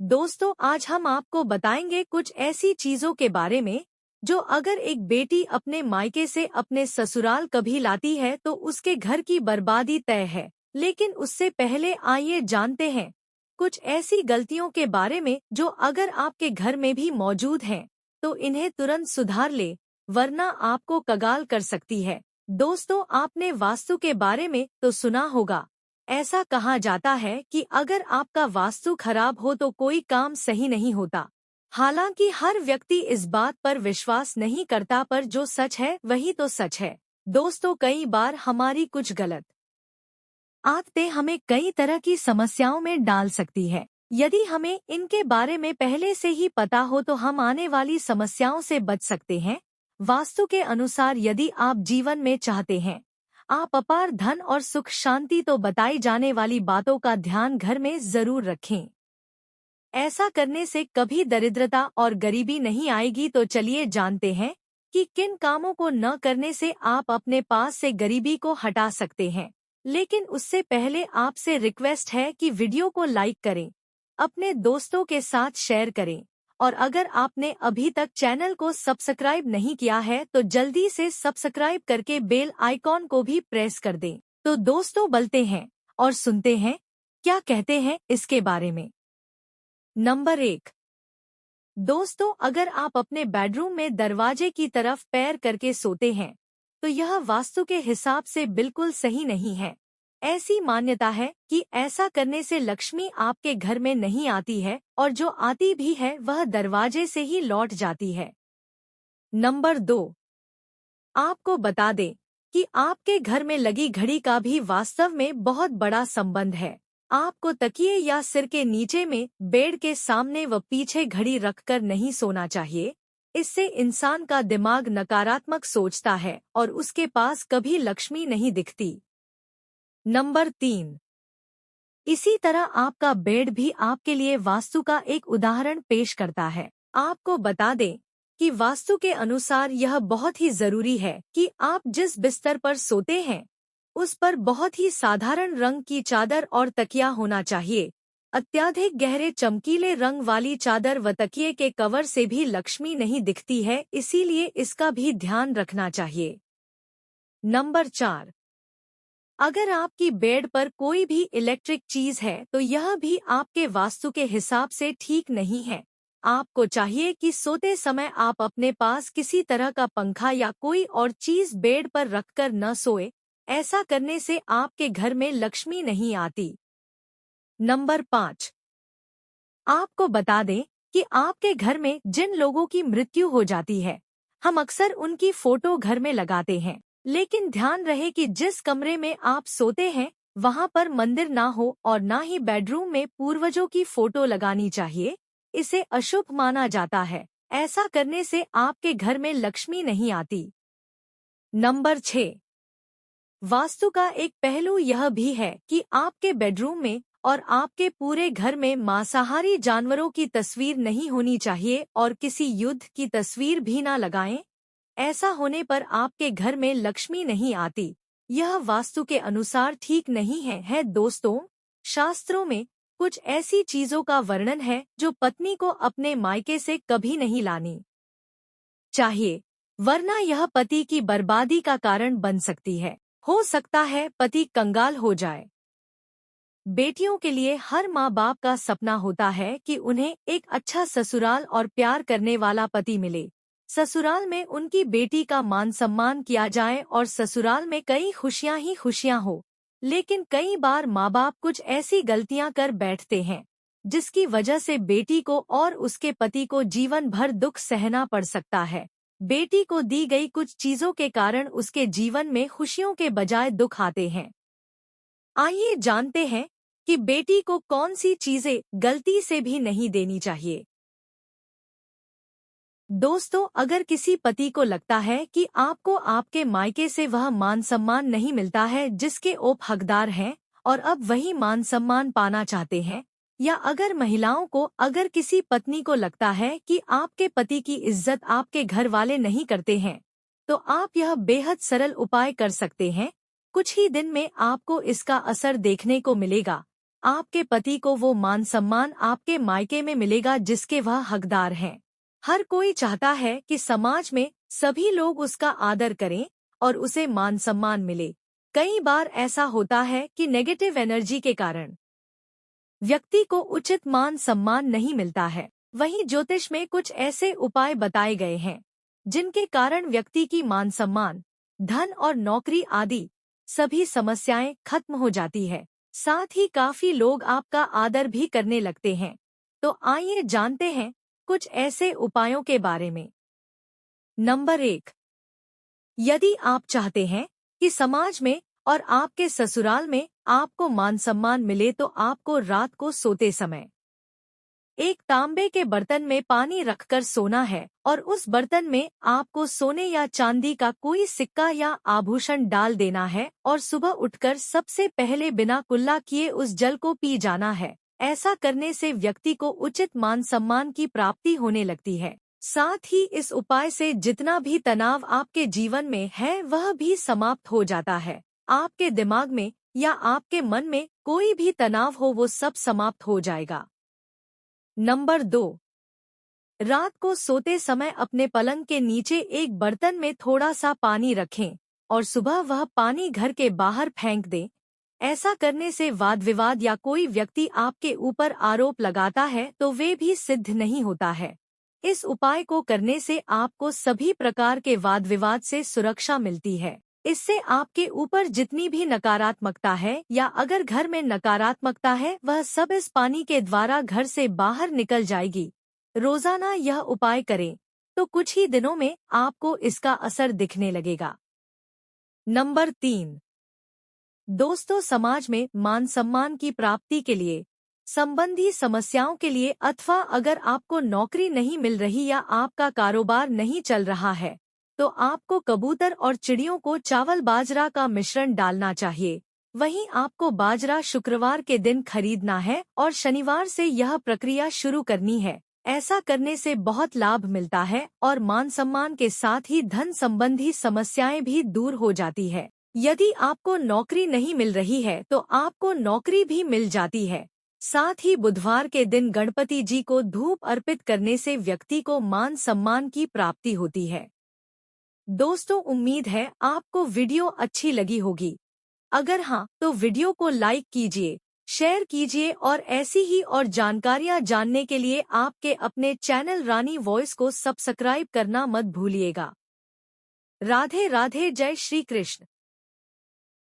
दोस्तों, आज हम आपको बताएंगे कुछ ऐसी चीजों के बारे में जो अगर एक बेटी अपने मायके से अपने ससुराल कभी लाती है तो उसके घर की बर्बादी तय है। लेकिन उससे पहले आइए जानते हैं कुछ ऐसी गलतियों के बारे में जो अगर आपके घर में भी मौजूद हैं तो इन्हें तुरंत सुधार ले, वरना आपको कगाल कर सकती है। दोस्तों, आपने वास्तु के बारे में तो सुना होगा। ऐसा कहा जाता है कि अगर आपका वास्तु खराब हो तो कोई काम सही नहीं होता। हालांकि हर व्यक्ति इस बात पर विश्वास नहीं करता, पर जो सच है वही तो सच है। दोस्तों, कई बार हमारी कुछ गलत आदतें हमें कई तरह की समस्याओं में डाल सकती है। यदि हमें इनके बारे में पहले से ही पता हो तो हम आने वाली समस्याओं से बच सकते हैं। वास्तु के अनुसार यदि आप जीवन में चाहते हैं आप अपार धन और सुख शांति, तो बताई जाने वाली बातों का ध्यान घर में जरूर रखें। ऐसा करने से कभी दरिद्रता और गरीबी नहीं आएगी। तो चलिए जानते हैं कि किन कामों को न करने से आप अपने पास से गरीबी को हटा सकते हैं। लेकिन उससे पहले आपसे रिक्वेस्ट है कि वीडियो को लाइक करें, अपने दोस्तों के साथ शेयर करें, और अगर आपने अभी तक चैनल को सब्सक्राइब नहीं किया है तो जल्दी से सब्सक्राइब करके बेल आइकॉन को भी प्रेस कर दें। तो दोस्तों, बलते हैं और सुनते हैं क्या कहते हैं इसके बारे में। नंबर 1। दोस्तों, अगर आप अपने बेडरूम में दरवाजे की तरफ पैर करके सोते हैं तो यह वास्तु के हिसाब से बिल्कुल सही नहीं है। ऐसी मान्यता है कि ऐसा करने से लक्ष्मी आपके घर में नहीं आती है, और जो आती भी है वह दरवाजे से ही लौट जाती है। नंबर 2। आपको बता दें कि आपके घर में लगी घड़ी का भी वास्तव में बहुत बड़ा संबंध है। आपको तकिए या सिर के नीचे में बेड के सामने व पीछे घड़ी रखकर नहीं सोना चाहिए। इससे इंसान का दिमाग नकारात्मक सोचता है और उसके पास कभी लक्ष्मी नहीं दिखती। नंबर 3। इसी तरह आपका बेड भी आपके लिए वास्तु का एक उदाहरण पेश करता है। आपको बता दें कि वास्तु के अनुसार यह बहुत ही जरूरी है कि आप जिस बिस्तर पर सोते हैं उस पर बहुत ही साधारण रंग की चादर और तकिया होना चाहिए। अत्यधिक गहरे चमकीले रंग वाली चादर व तकिए के कवर से भी लक्ष्मी नहीं दिखती है, इसीलिए इसका भी ध्यान रखना चाहिए। नंबर 4। अगर आपकी बेड पर कोई भी इलेक्ट्रिक चीज है तो यह भी आपके वास्तु के हिसाब से ठीक नहीं है। आपको चाहिए कि सोते समय आप अपने पास किसी तरह का पंखा या कोई और चीज बेड पर रखकर न सोए। ऐसा करने से आपके घर में लक्ष्मी नहीं आती। नंबर 5। आपको बता दें कि आपके घर में जिन लोगों की मृत्यु हो जाती है हम अक्सर उनकी फोटो घर में लगाते हैं, लेकिन ध्यान रहे कि जिस कमरे में आप सोते हैं वहां पर मंदिर ना हो और ना ही बेडरूम में पूर्वजों की फोटो लगानी चाहिए। इसे अशुभ माना जाता है। ऐसा करने से आपके घर में लक्ष्मी नहीं आती। नंबर 6। वास्तु का एक पहलू यह भी है कि आपके बेडरूम में और आपके पूरे घर में मांसाहारी जानवरों की तस्वीर नहीं होनी चाहिए और किसी युद्ध की तस्वीर भी ना लगाएं। ऐसा होने पर आपके घर में लक्ष्मी नहीं आती। यह वास्तु के अनुसार ठीक नहीं है। दोस्तों, शास्त्रों में कुछ ऐसी चीजों का वर्णन है जो पत्नी को अपने मायके से कभी नहीं लानी चाहिए, वरना यह पति की बर्बादी का कारण बन सकती है। हो सकता है पति कंगाल हो जाए। बेटियों के लिए हर माँ बाप का सपना होता है कि उन्हें एक अच्छा ससुराल और प्यार करने वाला पति मिले। ससुराल में उनकी बेटी का मान सम्मान किया जाए और ससुराल में कई खुशियां ही खुशियां हो। लेकिन कई बार माँ बाप कुछ ऐसी गलतियां कर बैठते हैं जिसकी वजह से बेटी को और उसके पति को जीवन भर दुख सहना पड़ सकता है। बेटी को दी गई कुछ चीजों के कारण उसके जीवन में खुशियों के बजाय दुख आते हैं। आइए जानते हैं कि बेटी को कौन सी चीजें गलती से भी नहीं देनी चाहिए। दोस्तों, अगर किसी पति को लगता है कि आपको आपके मायके से वह मान सम्मान नहीं मिलता है जिसके आप हकदार हैं और अब वही मान सम्मान पाना चाहते हैं, या अगर महिलाओं को अगर किसी पत्नी को लगता है कि आपके पति की इज्जत आपके घर वाले नहीं करते हैं, तो आप यह बेहद सरल उपाय कर सकते हैं। कुछ ही दिन में आपको इसका असर देखने को मिलेगा। आपके पति को वो मान सम्मान आपके मायके में मिलेगा जिसके वह हकदार हैं। हर कोई चाहता है कि समाज में सभी लोग उसका आदर करें और उसे मान सम्मान मिले। कई बार ऐसा होता है कि नेगेटिव एनर्जी के कारण व्यक्ति को उचित मान सम्मान नहीं मिलता है। वहीं ज्योतिष में कुछ ऐसे उपाय बताए गए हैं जिनके कारण व्यक्ति की मान सम्मान, धन और नौकरी आदि सभी समस्याएं खत्म हो जाती है। साथ ही काफी लोग आपका आदर भी करने लगते हैं। तो आइए जानते हैं कुछ ऐसे उपायों के बारे में। नंबर 1, यदि आप चाहते हैं कि समाज में और आपके ससुराल में आपको मान सम्मान मिले तो आपको रात को सोते समय एक तांबे के बर्तन में पानी रखकर सोना है और उस बर्तन में आपको सोने या चांदी का कोई सिक्का या आभूषण डाल देना है और सुबह उठकर सबसे पहले बिना कुल्ला किए उस जल को पी जाना है। ऐसा करने से व्यक्ति को उचित मान सम्मान की प्राप्ति होने लगती है। साथ ही इस उपाय से जितना भी तनाव आपके जीवन में है वह भी समाप्त हो जाता है। आपके दिमाग में या आपके मन में कोई भी तनाव हो वो सब समाप्त हो जाएगा। नंबर 2, रात को सोते समय अपने पलंग के नीचे एक बर्तन में थोड़ा सा पानी रखें और सुबह वह पानी घर के बाहर फेंक दें। ऐसा करने से वाद विवाद या कोई व्यक्ति आपके ऊपर आरोप लगाता है तो वे भी सिद्ध नहीं होता है। इस उपाय को करने से आपको सभी प्रकार के वाद विवाद से सुरक्षा मिलती है। इससे आपके ऊपर जितनी भी नकारात्मकता है या अगर घर में नकारात्मकता है वह सब इस पानी के द्वारा घर से बाहर निकल जाएगी। रोजाना यह उपाय करें तो कुछ ही दिनों में आपको इसका असर दिखने लगेगा। नंबर 3, दोस्तों, समाज में मान सम्मान की प्राप्ति के लिए, संबंधी समस्याओं के लिए अथवा अगर आपको नौकरी नहीं मिल रही या आपका कारोबार नहीं चल रहा है तो आपको कबूतर और चिड़ियों को चावल बाजरा का मिश्रण डालना चाहिए। वहीं आपको बाजरा शुक्रवार के दिन खरीदना है और शनिवार से यह प्रक्रिया शुरू करनी है। ऐसा करने से बहुत लाभ मिलता है और मान सम्मान के साथ ही धन संबंधी समस्याएं भी दूर हो जाती है। यदि आपको नौकरी नहीं मिल रही है तो आपको नौकरी भी मिल जाती है। साथ ही बुधवार के दिन गणपति जी को धूप अर्पित करने से व्यक्ति को मान सम्मान की प्राप्ति होती है। दोस्तों, उम्मीद है आपको वीडियो अच्छी लगी होगी। अगर हाँ तो वीडियो को लाइक कीजिए, शेयर कीजिए और ऐसी ही और जानकारियाँ जानने के लिए आपके अपने चैनल रानी वॉइस को सब्सक्राइब करना मत भूलिएगा। राधे राधे, जय श्री कृष्ण।